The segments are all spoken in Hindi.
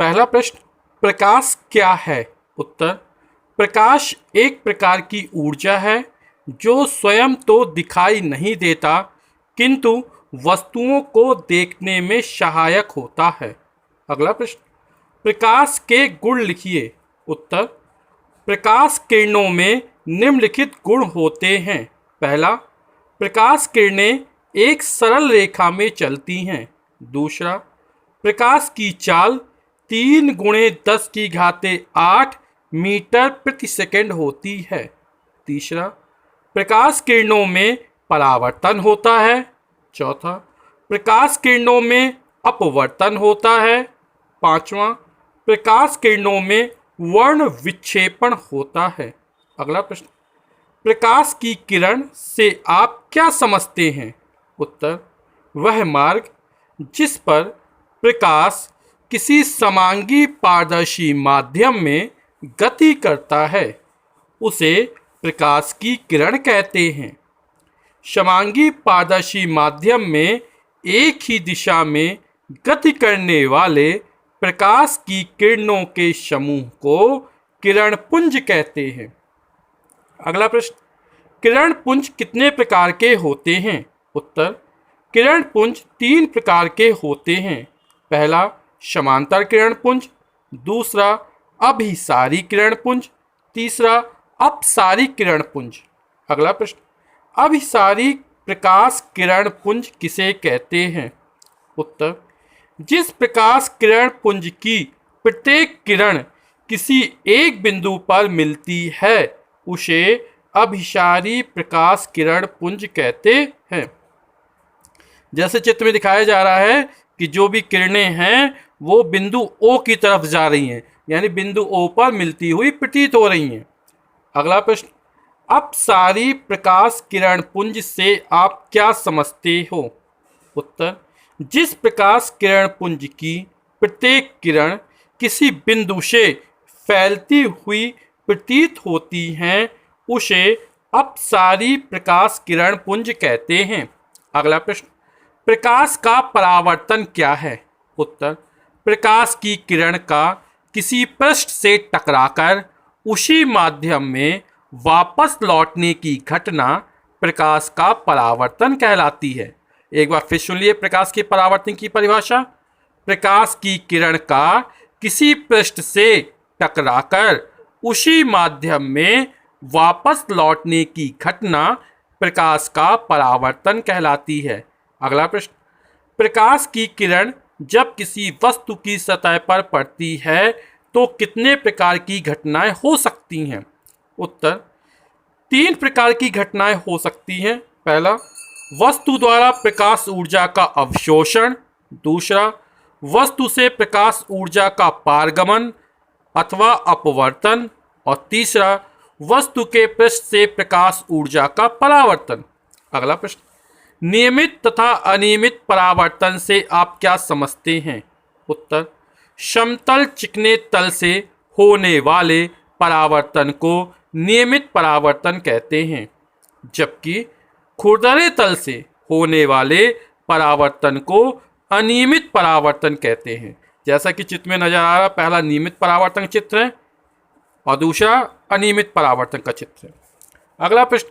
पहला प्रश्न, प्रकाश क्या है? उत्तर, प्रकाश एक प्रकार की ऊर्जा है जो स्वयं तो दिखाई नहीं देता किंतु वस्तुओं को देखने में सहायक होता है। अगला प्रश्न, प्रकाश के गुण लिखिए। उत्तर, प्रकाश किरणों में निम्नलिखित गुण होते हैं। पहला, प्रकाश किरणें एक सरल रेखा में चलती हैं। दूसरा, प्रकाश की चाल 3 × 10⁸ मीटर प्रति सेकंड होती है। तीसरा, प्रकाश किरणों में परावर्तन होता है। चौथा, प्रकाश किरणों में अपवर्तन होता है। पांचवा, प्रकाश किरणों में वर्ण विक्षेपण होता है। अगला प्रश्न, प्रकाश की किरण से आप क्या समझते हैं? उत्तर, वह मार्ग जिस पर प्रकाश किसी समांगी पारदर्शी माध्यम में गति करता है उसे प्रकाश की किरण कहते हैं। समांगी पारदर्शी माध्यम में एक ही दिशा में गति करने वाले प्रकाश की किरणों के समूह को किरण पुंज कहते हैं। अगला प्रश्न, किरण पुंज कितने प्रकार के होते हैं? उत्तर, किरण पुंज 3 प्रकार के होते हैं। पहला, समांतर किरण पुंज। दूसरा, अभिसारी किरण पुंज। तीसरा, अपसारी किरण पुंज। अगला प्रश्न, अभिसारी प्रकाश किरण पुंज किसे कहते हैं? उत्तर, जिस प्रकाश किरण पुंज की प्रत्येक किरण किसी एक बिंदु पर मिलती है उसे अभिसारी प्रकाश किरण पुंज कहते हैं। जैसे चित्र में दिखाया जा रहा है कि जो भी किरणें हैं वो बिंदु O की तरफ जा रही हैं, यानी बिंदु O पर मिलती हुई प्रतीत हो रही हैं। अगला प्रश्न, अपसारी प्रकाश किरण पुंज से आप क्या समझते हो? उत्तर, जिस प्रकाश किरण पुंज की प्रत्येक किरण किसी बिंदु से फैलती हुई प्रतीत होती हैं उसे अपसारी प्रकाश किरण पुंज कहते हैं। अगला प्रश्न, प्रकाश का परावर्तन क्या है? उत्तर, प्रकाश की किरण का किसी पृष्ठ से टकराकर उसी माध्यम में वापस लौटने की घटना प्रकाश का परावर्तन कहलाती है। एक बार फिर सुन लिए प्रकाश के परावर्तन की परिभाषा। प्रकाश की किरण का किसी पृष्ठ से टकराकर उसी माध्यम में वापस लौटने की घटना प्रकाश का परावर्तन कहलाती है। अगला प्रश्न, प्रकाश की किरण जब किसी वस्तु की सतह पर पड़ती है तो कितने प्रकार की घटनाएं हो सकती हैं? उत्तर, 3 प्रकार की घटनाएं हो सकती हैं। पहला, वस्तु द्वारा प्रकाश ऊर्जा का अवशोषण। दूसरा, वस्तु से प्रकाश ऊर्जा का पारगमन अथवा अपवर्तन। और तीसरा, वस्तु के पृष्ठ से प्रकाश ऊर्जा का परावर्तन। अगला प्रश्न, नियमित तथा अनियमित परावर्तन से आप क्या समझते हैं? उत्तर, समतल चिकने तल से होने वाले परावर्तन को नियमित परावर्तन कहते हैं, जबकि खुरदरे तल से होने वाले परावर्तन को अनियमित परावर्तन कहते हैं। जैसा कि चित्र में नजर आ रहा, पहला नियमित परावर्तन चित्र है और दूसरा अनियमित परावर्तन का चित्र है। अगला प्रश्न,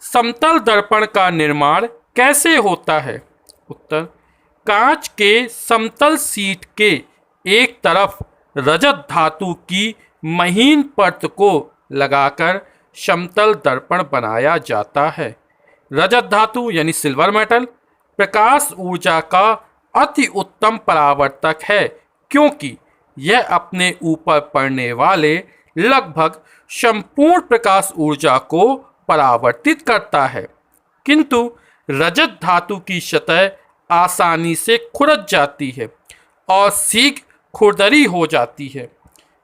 समतल दर्पण का निर्माण कैसे होता है? उत्तर, कांच के समतल शीट के एक तरफ रजत धातु की महीन परत को लगाकर समतल दर्पण बनाया जाता है। रजत धातु यानी सिल्वर मेटल प्रकाश ऊर्जा का अति उत्तम परावर्तक है क्योंकि यह अपने ऊपर पड़ने वाले लगभग संपूर्ण प्रकाश ऊर्जा को परावर्तित करता है, किंतु रजत धातु की सतह आसानी से खुरद जाती है और शीघ्र खुरदरी हो जाती है।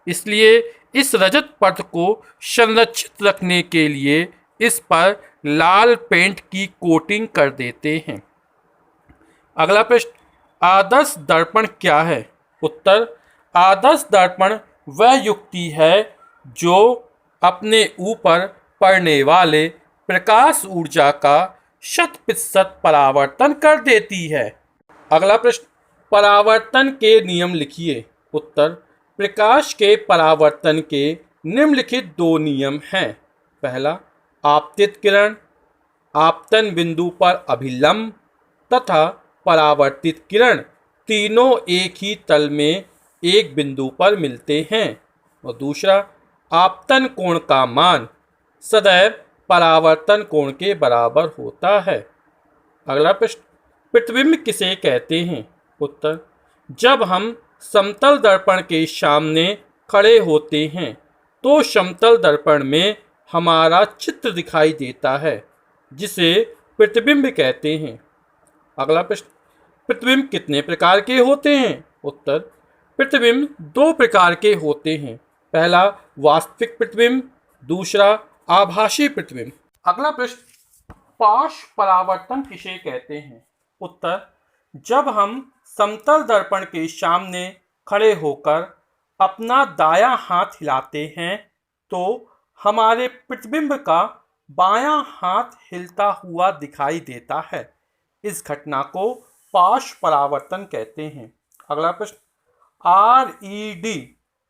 इसलिए इस रजत परत को संरक्षित रखने के लिए इस पर लाल पेंट की कोटिंग कर देते हैं। अगला प्रश्न, आदर्श दर्पण क्या है? उत्तर, आदर्श दर्पण वह युक्ति है जो अपने ऊपर पड़ने वाले प्रकाश ऊर्जा का 100% परावर्तन कर देती है। अगला प्रश्न, परावर्तन के नियम लिखिए। उत्तर, प्रकाश के परावर्तन के निम्नलिखित दो नियम हैं। पहला, आपतित किरण आपतन बिंदु पर अभिलंब तथा परावर्तित किरण तीनों एक ही तल में एक बिंदु पर मिलते हैं। और दूसरा, आपतन कोण का मान सदैव परावर्तन कोण के बराबर होता है। अगला प्रश्न, प्रतिबिंब किसे कहते हैं? उत्तर, जब हम समतल दर्पण के सामने खड़े होते हैं तो समतल दर्पण में हमारा चित्र दिखाई देता है, जिसे प्रतिबिंब कहते हैं। अगला प्रश्न, प्रतिबिंब कितने प्रकार के होते हैं? उत्तर, प्रतिबिंब दो प्रकार के होते हैं। पहला, वास्तविक प्रतिबिंब, दूसरा आभासी प्रतिबिंब। अगला प्रश्न, पार्श्व परावर्तन किसे कहते हैं? उत्तर, जब हम समतल दर्पण के सामने खड़े होकर अपना दायां हाथ हिलाते हैं तो हमारे प्रतिबिंब का बायां हाथ हिलता हुआ दिखाई देता है। इस घटना को पार्श्व परावर्तन कहते हैं। अगला प्रश्न, RED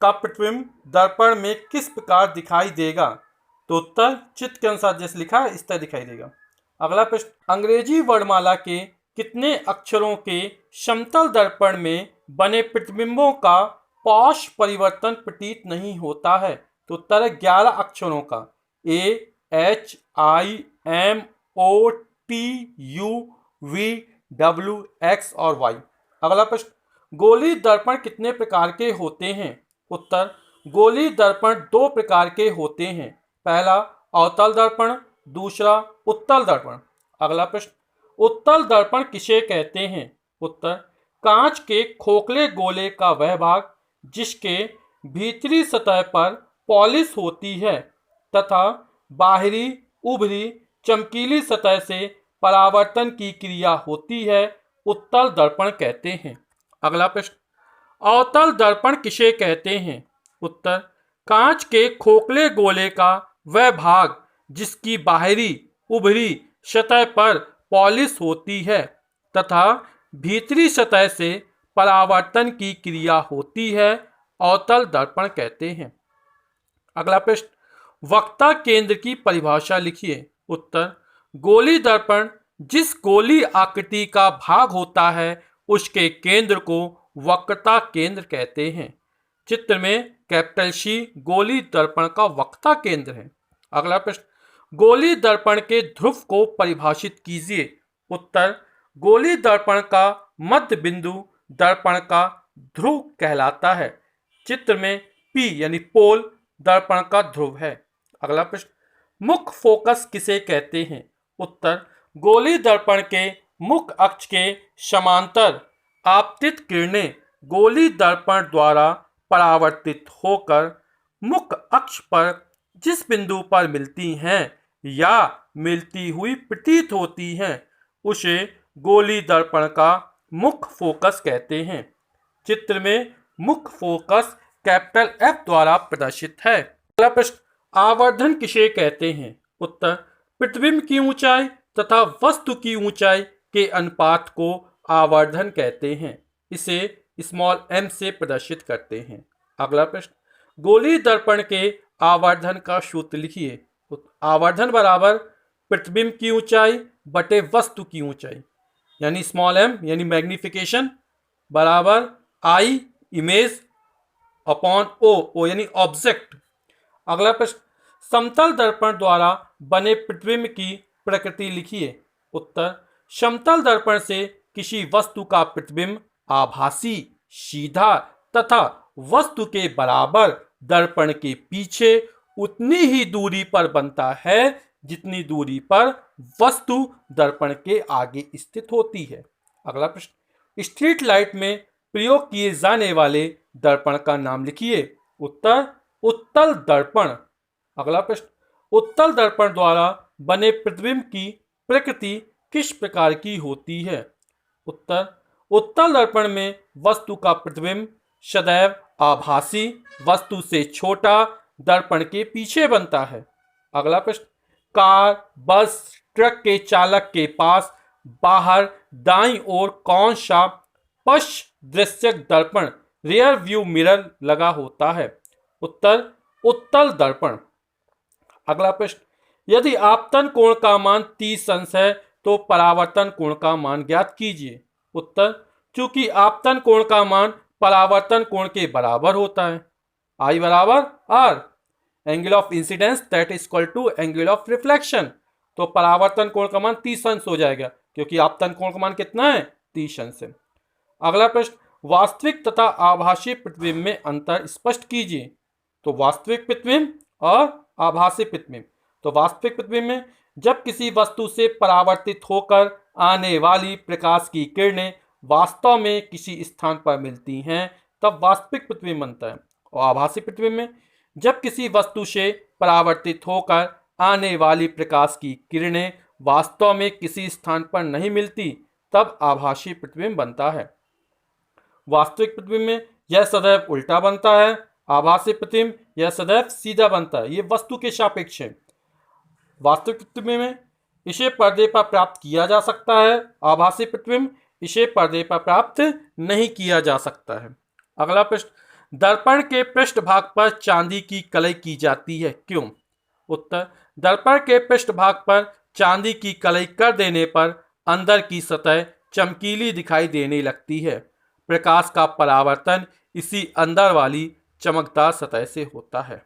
का प्रतिबिंब दर्पण में किस प्रकार दिखाई देगा? तो उत्तर, चित्र के अनुसार जैसे लिखा है इस तरह दिखाई देगा। अगला प्रश्न, अंग्रेजी वर्णमाला के कितने अक्षरों के समतल दर्पण में बने प्रतिबिंबों का पार्श्व परिवर्तन प्रतीत नहीं होता है? तो उत्तर है 11 अक्षरों का, AHIMOTUVWX और Y। अगला प्रश्न, गोली दर्पण कितने प्रकार के होते हैं? उत्तर, गोली दर्पण दो प्रकार के होते हैं। पहला, अवतल दर्पण, दूसरा उत्तल दर्पण। अगला प्रश्न, उत्तल दर्पण किसे कहते हैं? उत्तर, कांच के खोखले गोले का वह भाग जिसके भीतरी सतह पर पॉलिश होती है तथा बाहरी उभरी चमकीली सतह से परावर्तन की क्रिया होती है, उत्तल दर्पण कहते हैं। अगला प्रश्न, अवतल दर्पण किसे कहते हैं? उत्तर, कांच के खोखले गोले का वह भाग जिसकी बाहरी उभरी सतह पर पॉलिश होती है तथा भीतरी सतह से परावर्तन की क्रिया होती है, अवतल दर्पण कहते हैं। अगला प्रश्न, वक्रता केंद्र की परिभाषा लिखिए। उत्तर, गोली दर्पण जिस गोली आकृति का भाग होता है उसके केंद्र को वक्रता केंद्र कहते हैं। चित्र में कैपिटल C गोली दर्पण का वक्रता केंद्र है। अगला प्रश्न, गोली दर्पण के ध्रुव को परिभाषित कीजिए। उत्तर, गोली दर्पण का मध्य बिंदु दर्पण का ध्रुव कहलाता है। चित्र में P यानी पोल दर्पण का ध्रुव है। अगला प्रश्न, मुख्य फोकस किसे कहते हैं? उत्तर, गोली दर्पण के मुख्य अक्ष के समांतर आपतित किरणें गोली दर्पण द्वारा परावर्तित होकर मुख्य अक्ष पर जिस बिंदु पर मिलती हैं या मिलती हुई प्रतीत होती हैं उसे गोली दर्पण का मुख्य फोकस कहते हैं। चित्र में मुख्य फोकस कैपिटल F द्वारा प्रदर्शित है। अगला प्रश्न, आवर्धन किसे कहते हैं? उत्तर, प्रतिबिंब की ऊंचाई तथा वस्तु की ऊंचाई के अनुपात को आवर्धन कहते हैं। इसे स्मॉल m से प्रदर्शित करते हैं। अगला प्रश्न, गोली दर्पण के आवर्धन का सूत्र लिखिए। आवर्धन बराबर प्रतिबिंब की ऊंचाई बटे वस्तु की ऊंचाई यानी स्मॉल m यानी मैग्निफिकेशन बराबर I इमेज अपॉन O यानी ऑब्जेक्ट। अगला प्रश्न, समतल दर्पण द्वारा बने प्रतिबिंब की प्रकृति लिखिए। उत्तर, समतल दर्पण से किसी वस्तु का प्रतिबिंब आभासी, सीधा तथा वस्तु के बराबर दर्पण के पीछे उतनी ही दूरी पर बनता है जितनी दूरी पर वस्तु दर्पण के आगे स्थित होती है। अगला प्रश्न, स्ट्रीट लाइट में प्रयोग किए जाने वाले दर्पण का नाम लिखिए। उत्तर, उत्तल दर्पण। अगला प्रश्न, उत्तल दर्पण द्वारा बने प्रतिबिंब की प्रकृति किस प्रकार की होती है? उत्तर, उत्तल दर्पण में वस्तु का प्रतिबिंब सदैव आभासी, वस्तु से छोटा दर्पण के पीछे बनता है। अगला प्रश्न, कार, बस, ट्रक के चालक के पास बाहर दाईं ओर कौन सा पश्च दृश्यक दर्पण रियर व्यू मिरर लगा होता है? उत्तर उत्तल दर्पण। अगला प्रश्न, यदि आपतन कोण का मान 30 अंश है तो परावर्तन कोण का मान ज्ञात कीजिए। उत्तर, चूंकि आपतन कोण का मान परावर्तन कोण के बराबर होता है, आई बराबर r, angle of incidence that is equal to angle of reflection, तो परावर्तन कोण का मान 30 अंश हो जाएगा, क्योंकि आपतन कोण का मान कितना है, 30 अंश है। अगला प्रश्न, वास्तविक तथा आभासी प्रतिबिंब में अंतर स्पष्ट कीजिए। तो वास्तविक प्रतिबिंब और आभासी प्रतिबिंब, तो वास्तविक प्रतिबिंब में जब किसी वस्तु से परावर्तित होकर आने वाली प्रकाश की किरणें वास्तव में किसी स्थान पर मिलती हैं तब वास्तविक प्रतिबिंब बनता है, और आभासी प्रतिबिंब में जब किसी वस्तु से परावर्तित होकर आने वाली प्रकाश की किरणें वास्तव में किसी स्थान पर नहीं मिलती तब आभासी प्रतिबिंब बनता है। वास्तविक प्रतिबिंब में यह सदैव उल्टा बनता है, आभासी प्रतिबिंब यह सदैव सीधा बनता है। ये वस्तु के सापेक्ष है। वास्तविक प्रतिबिंब में इसे पर्दे पर प्राप्त किया जा सकता है, आभासी प्रतिबिंब इसे पर्दे पर प्राप्त नहीं किया जा सकता है। अगला प्रश्न, दर्पण के पृष्ठभाग पर चांदी की कलई की जाती है, क्यों? उत्तर, दर्पण के पृष्ठभाग पर चांदी की कलई कर देने पर अंदर की सतह चमकीली दिखाई देने लगती है। प्रकाश का परावर्तन इसी अंदर वाली चमकदार सतह से होता है।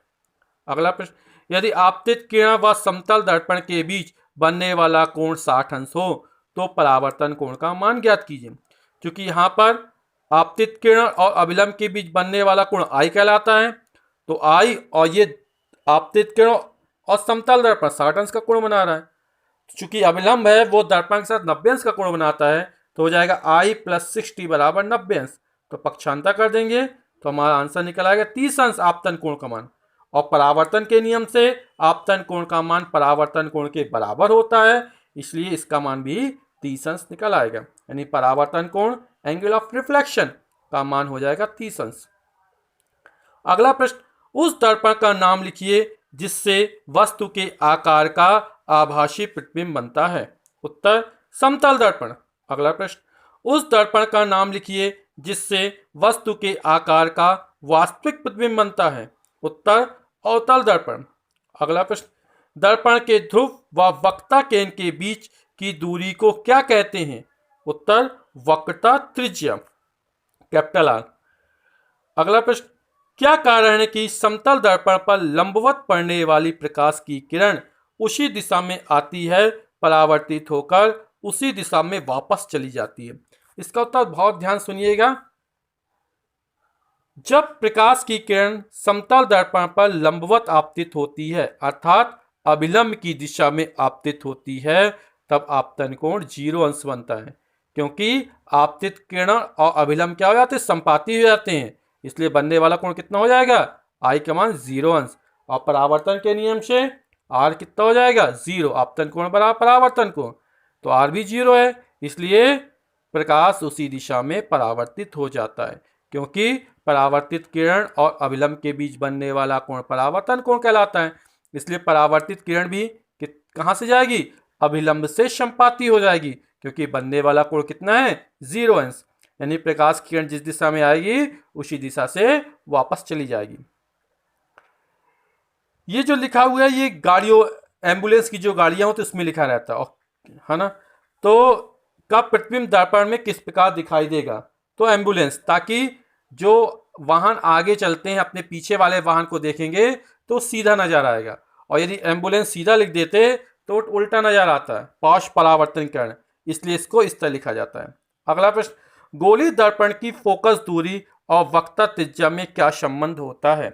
अगला प्रश्न, यदि आपतित किरण व समतल दर्पण के बीच बनने वाला कोण 60 अंश हो तो परावर्तन कोण का मान ज्ञात कीजिए। क्योंकि यहाँ पर आपतित किरण और अभिलंब के बीच बनने वाला कोण आई कहलाता है, तो आई और ये आपतित किरण और समतल दर्पण 60 अंश का कोण बना रहा है। चूंकि अभिलंब है वो दर्पण के साथ 90 अंश का कोण बनाता है, तो हो जाएगा आई प्लस 60 बराबर 90 अंश। तो पक्षांतर कर देंगे तो हमारा आंसर निकल आएगा 30 अंश आपतन कोण का मान। और परावर्तन के नियम से आपतन कोण का मान परावर्तन कोण के बराबर होता है, इसलिए इसका मान भी 30 अंश निकल आएगा। यानी परावर्तन कोण एंगल ऑफ रिफ्लेक्शन का मान हो जाएगा 30 अंश। अगला प्रश्न, उस दर्पण का नाम लिखिए जिससे वस्तु के आकार का आभासी प्रतिबिंब बनता है। उत्तर, समतल दर्पण। अगला प्रश्न, उस दर्पण का नाम लिखिए जिससे वस्तु के आकार का वास्तविक प्रतिबिंब बनता है। उत्तर, अवतल दर्पण। अगला प्रश्न, दर्पण के ध्रुव व वक्रता केंद्र के बीच की दूरी को क्या कहते हैं? उत्तर, वक्रता त्रिज्या, कैपिटल आर। अगला प्रश्न, क्या कारण है कि समतल दर्पण पर लंबवत पड़ने वाली प्रकाश की किरण उसी दिशा में आती है, परावर्तित होकर उसी दिशा में वापस चली जाती है? इसका उत्तर बहुत ध्यान सुनिएगा। जब प्रकाश की किरण समतल दर्पण पर लंबवत आपतित होती है अर्थात अभिलंब की दिशा में आपतित होती है तब आपतन कोण 0 अंश बनता है, क्योंकि आपतित किरण और अभिलंब क्या हो जाते हैं, संपाती हो जाते हैं। इसलिए बनने वाला कोण कितना हो जाएगा, आई का मान 0 अंश। और परावर्तन के नियम से आर कितना हो जाएगा, 0। आपतन कोण बराबर परावर्तन कोण, तो आर भी 0 है, इसलिए प्रकाश उसी दिशा में परावर्तित हो जाता है। क्योंकि परावर्तित किरण और अभिलंब के बीच बनने वाला कोण परावर्तन कोण कहलाता है, इसलिए परावर्तित किरण भी कहाँ से जाएगी, अभिलंब से संपाती हो जाएगी, क्योंकि बनने वाला कोण कितना है, 0 अंश। यानी प्रकाश की किरण जिस दिशा में आएगी उसी दिशा से वापस चली जाएगी। ये जो लिखा हुआ है ये गाड़ियों, एम्बुलेंस की जो गाड़ियां होती है उसमें लिखा रहता है ना। तो का प्रतिबिंब दर्पण में किस प्रकार दिखाई देगा? तो एम्बुलेंस, ताकि जो वाहन आगे चलते हैं अपने पीछे वाले वाहन को देखेंगे तो सीधा नजर आएगा, और यदि एम्बुलेंस सीधा लिख देते तो उल्टा नजर आता है, पार्श्व परावर्तन किरण, इसलिए इसको इस तरह लिखा जाता है। अगला प्रश्न, गोली दर्पण की फोकस दूरी और वक्रता त्रिज्या में क्या संबंध होता है?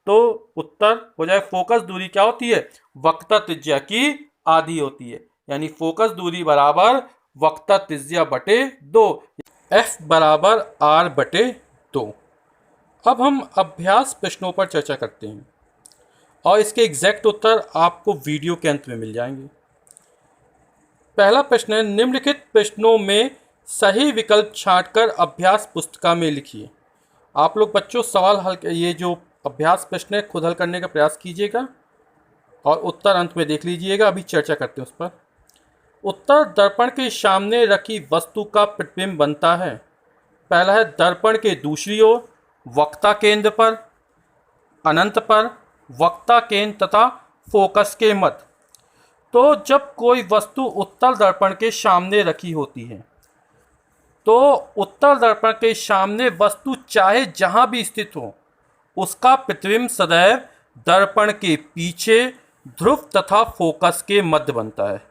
तो उत्तर हो जाए, फोकस दूरी क्या होती है, वक्रता त्रिज्या की आधी होती है। यानी फोकस दूरी बराबर वक्रता त्रिज्या बटे 2, F बराबर R बटे 2। अब हम अभ्यास प्रश्नों पर चर्चा करते हैं और इसके एग्जैक्ट उत्तर आपको वीडियो के अंत में मिल जाएंगे। पहला प्रश्न है, निम्नलिखित प्रश्नों में सही विकल्प छांटकर अभ्यास पुस्तिका में लिखिए। आप लोग बच्चों सवाल हल, ये जो अभ्यास प्रश्न है खुद हल करने का प्रयास कीजिएगा और उत्तर अंत में देख लीजिएगा। अभी चर्चा करते हैं उस पर। उत्तर, दर्पण के सामने रखी वस्तु का प्रतिबिंब बनता है। पहला है दर्पण के दूसरी ओर, वक्ता केंद्र पर, अनंत पर, वक्ता केंद्र तथा फोकस के मध्य। तो जब कोई वस्तु उत्तल दर्पण के सामने रखी होती है तो उत्तल दर्पण के सामने वस्तु चाहे जहां भी स्थित हो, उसका प्रतिबिंब सदैव दर्पण के पीछे, ध्रुव तथा फोकस के मध्य बनता है।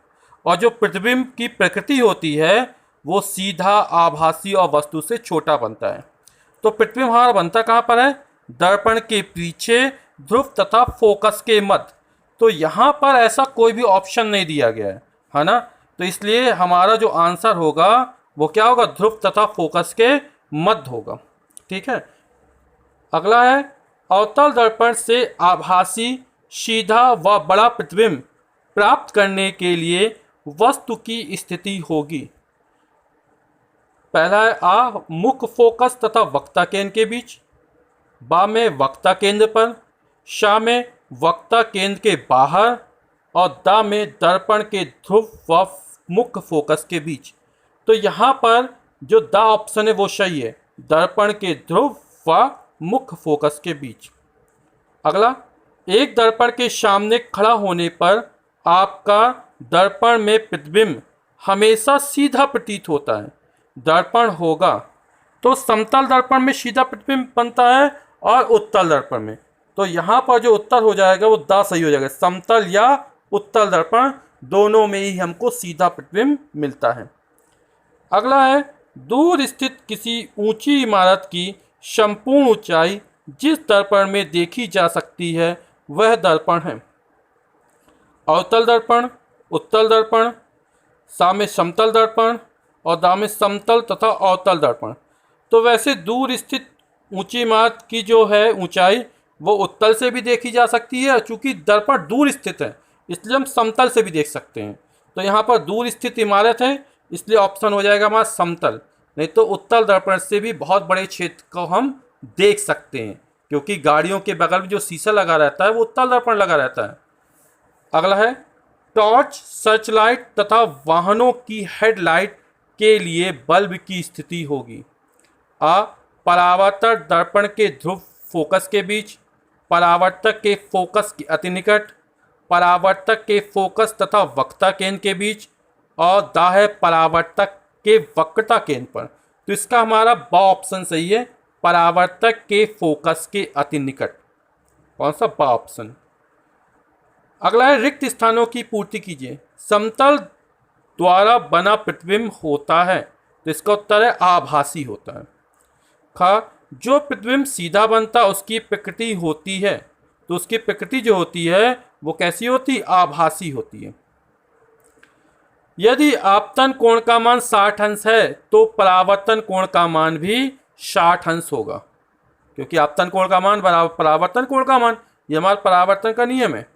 और जो प्रतिबिंब की प्रकृति होती है वो सीधा, आभासी और वस्तु से छोटा बनता है। तो प्रतिबिंब हमारा बनता कहाँ पर है? दर्पण के पीछे, ध्रुव तथा फोकस के मध्य। तो यहाँ पर ऐसा कोई भी ऑप्शन नहीं दिया गया है ना। तो इसलिए हमारा जो आंसर होगा वो क्या होगा? ध्रुव तथा फोकस के मध्य होगा। ठीक है। अगला है, अवतल दर्पण से आभासी, सीधा व बड़ा प्रतिबिंब प्राप्त करने के लिए वस्तु की स्थिति होगी। पहला है आ, मुख्य फोकस तथा वक्ता केंद्र के बीच, बा में वक्ता केंद्र पर, शा में वक्ता केंद्र के बाहर और दा में दर्पण के ध्रुव व मुख्य फोकस के बीच। तो यहाँ पर जो दा ऑप्शन है वो सही है, दर्पण के ध्रुव व मुख्य फोकस के बीच। अगला, एक दर्पण के सामने खड़ा होने पर आपका दर्पण में प्रतिबिंब हमेशा सीधा प्रतीत होता है। दर्पण होगा तो समतल दर्पण में सीधा प्रतिबिंब बनता है और उत्तल दर्पण में। तो यहाँ पर जो उत्तर हो जाएगा वो दा सही हो जाएगा। समतल या उत्तल दर्पण दोनों में ही हमको सीधा प्रतिबिंब मिलता है। अगला है, दूर स्थित किसी ऊंची इमारत की संपूर्ण ऊंचाई जिस दर्पण में देखी जा सकती है वह दर्पण है। अवतल दर्पण, उत्तल दर्पण, सा में समतल दर्पण और दा में समतल तथा अवतल दर्पण। तो वैसे दूर स्थित ऊंची इमारत की जो है ऊंचाई वो उत्तल से भी देखी जा सकती है। चूंकि दर्पण दूर स्थित है इसलिए हम समतल से भी देख सकते हैं। तो यहाँ पर दूर स्थित इमारत है इसलिए ऑप्शन हो जाएगा हमारा समतल। नहीं तो उत्तल दर्पण से भी बहुत बड़े क्षेत्र को हम देख सकते हैं, क्योंकि गाड़ियों के बगल में जो शीशा लगा रहता है वो उत्तल दर्पण लगा रहता है। अगला है, टॉर्च, सर्च लाइट तथा वाहनों की हेडलाइट के लिए बल्ब की स्थिति होगी। आ, परावर्तक दर्पण के ध्रुव फोकस के बीच, परावर्तक के फोकस के अति निकट, परावर्तक के फोकस तथा वक्रता केंद्र के बीच और दा है परावर्तक के वक्रता केंद्र पर। तो इसका हमारा बा ऑप्शन सही है, परावर्तक के फोकस के अति निकट। कौन सा? बा ऑप्शन। अगला है, रिक्त स्थानों की पूर्ति कीजिए। समतल द्वारा बना प्रतिबिंब होता है। तो इसका उत्तर है आभासी होता है। खा, जो प्रतिबिंब सीधा बनता उसकी प्रकृति होती है। तो उसकी प्रकृति जो होती है वो कैसी होती? आभासी होती है। यदि आपतन कोण का मान 60 अंश है तो परावर्तन कोण का मान भी 60 अंश होगा, क्योंकि आपतन कोण का मान बराबर परावर्तन कोण का मान, ये हमारा परावर्तन का नियम है।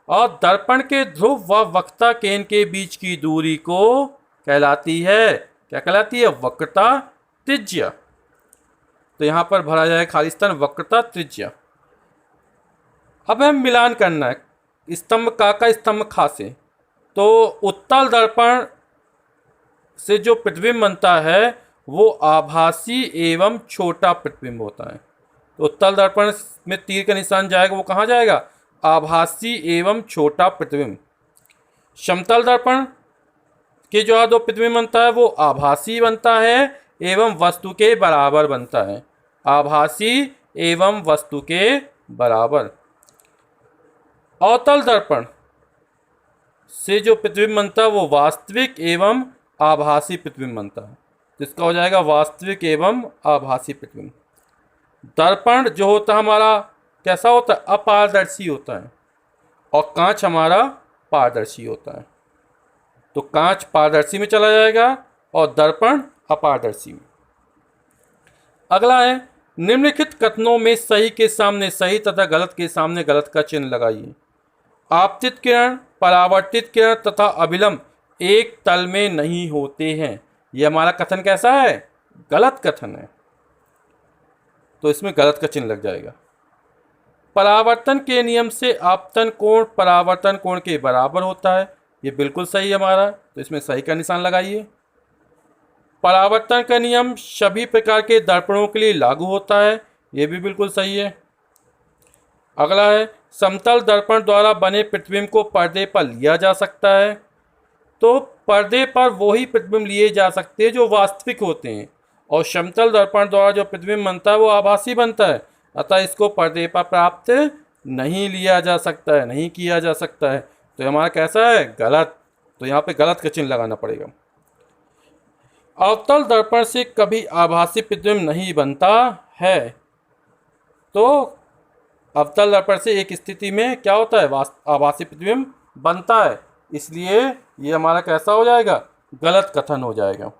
और दर्पण के ध्रुव व वक्रता केंद्र के बीच की दूरी को कहलाती है, क्या कहलाती है? वक्रता त्रिज्या। तो यहाँ पर भरा जाए खाली स्थान वक्रता त्रिज्या। अब हमें मिलान करना है स्तंभ का स्तंभ खा से। तो उत्तल दर्पण से जो प्रतिबिंब बनता है वो आभासी एवं छोटा प्रतिबिंब होता है। तो उत्तल दर्पण में तीर का निशान जाएगा, वो कहाँ जाएगा? आभासी एवं छोटा प्रतिबिंब। समतल दर्पण के जो दो प्रतिबिंब बनता है वो आभासी बनता है एवं वस्तु के बराबर बनता है। आभासी एवं वस्तु के बराबर। अवतल दर्पण से जो प्रतिबिंब बनता है वो वास्तविक एवं आभासी प्रतिबिंब बनता है। तो इसका हो जाएगा वास्तविक एवं आभासी प्रतिबिंब। दर्पण जो होता है हमारा कैसा होता है? अपारदर्शी होता है और कांच हमारा पारदर्शी होता है। तो कांच पारदर्शी में चला जाएगा और दर्पण अपारदर्शी में। अगला है, निम्नलिखित कथनों में सही के सामने सही तथा गलत के सामने गलत का चिन्ह लगाइए। आपतित किरण, परावर्तित किरण तथा अभिलंब एक तल में नहीं होते हैं। यह हमारा कथन कैसा है? गलत कथन है, तो इसमें गलत का चिन्ह लग जाएगा। परावर्तन के नियम से आपतन कोण परावर्तन कोण के बराबर होता है, ये बिल्कुल सही है हमारा, तो इसमें सही का निशान लगाइए। परावर्तन का नियम सभी प्रकार के दर्पणों के लिए लागू होता है, ये भी बिल्कुल सही है। अगला है, समतल दर्पण द्वारा बने प्रतिबिंब को पर्दे पर लिया जा सकता है। तो पर्दे पर वही प्रतिबिंब लिए जा सकते हैं जो वास्तविक होते हैं, और समतल दर्पण द्वारा जो प्रतिबिंब बनता है वो आभासी बनता है, अतः इसको पर्दे पर प्राप्त नहीं लिया जा सकता है, नहीं किया जा सकता है। तो हमारा कैसा है, गलत। तो यहाँ पे गलत का चिन्ह लगाना पड़ेगा। अवतल दर्पण से कभी आभासी प्रतिबिंब नहीं बनता है। तो अवतल दर्पण से एक स्थिति में क्या होता है, आभासी प्रतिबिंब बनता है, इसलिए ये हमारा कैसा हो जाएगा, गलत कथन हो जाएगा।